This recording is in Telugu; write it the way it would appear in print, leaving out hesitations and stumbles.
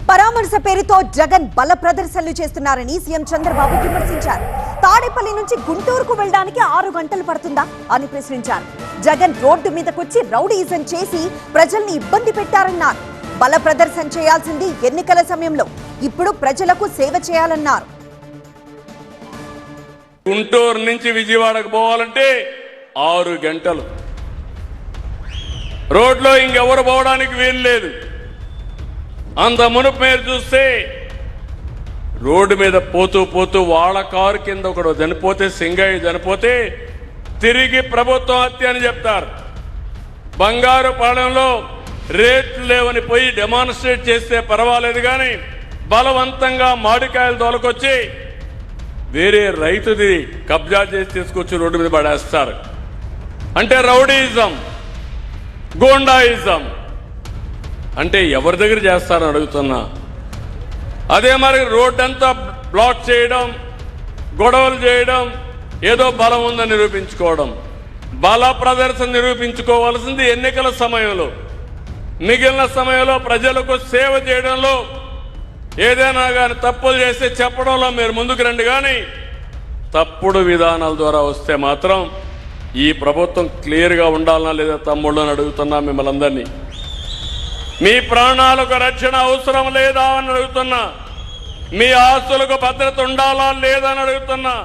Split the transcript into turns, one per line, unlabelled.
పరామర్శ పేరుతో జగన్ బల ప్రదర్శనలు చేస్తున్నారని సీఎం చంద్రబాబు విమర్శించారు. తాడేపల్లి నుంచి గుంటూరుకు వెళ్ళడానికి 6 గంటలు పడుతుందా అని ప్రశ్నించారు. జగన్ రోడ్డు మీదకొచ్చి రౌడీయిజం చేసి ప్రజల్ని ఇబ్బంది పెట్టారన్నారు. బల ప్రదర్శన చేయాల్సింది ఎన్నికల సమయంలో, ఇప్పుడు ప్రజలకు సేవ చేయాలన్నారు.
గుంటూరు నుంచి విజయవాడకు పోవాలంటే 6 గంటలు. రోడ్లో ఇంకెవరు పోవడానికి వీలు లేదు. అంత మునుపు మీరు చూస్తే రోడ్డు మీద పోతూ పోతూ వాళ్ళ కారు కింద ఒకడు చనిపోతే, సింగయ్య చనిపోతే తిరిగి ప్రభుత్వం హత్య అని చెప్తారు. బంగారుపాలెంలో రేట్లు లేవని పోయి డెమాన్స్ట్రేట్ చేస్తే పర్వాలేదు, కానీ బలవంతంగా మామిడికాయలు తోలుకొచ్చి వేరే రైతుది కబ్జా చేసి తీసుకొచ్చి రోడ్డు మీద పడేస్తారు. అంటే రౌడీయిజం, గోండాయిజం. అంటే ఎవరి దగ్గర చేస్తారని అడుగుతున్నా. అదే మరి రోడ్డంతా బ్లాక్ చేయడం, గొడవలు చేయడం, ఏదో బలం ఉందని నిరూపించుకోవడం. బల ప్రదర్శన నిరూపించుకోవాల్సింది ఎన్నికల సమయంలో. మిగిలిన సమయంలో ప్రజలకు సేవ చేయడంలో ఏదైనా కానీ తప్పులు చేస్తే చెప్పడంలో మీరు ముందుకు రండి, కానీ తప్పుడు విధానాల ద్వారా వస్తే మాత్రం ఈ ప్రభుత్వం క్లియర్గా ఉండాలనా లేదా తమ్ముళ్ళని అడుగుతున్నా మిమ్మల్ని అందరినీ. మీ ప్రాణాలకు రక్షణ అవసరం లేదా అని అడుగుతున్నా. మీ ఆస్తులకు భద్రత ఉండాలా లేదా అని అడుగుతున్నా.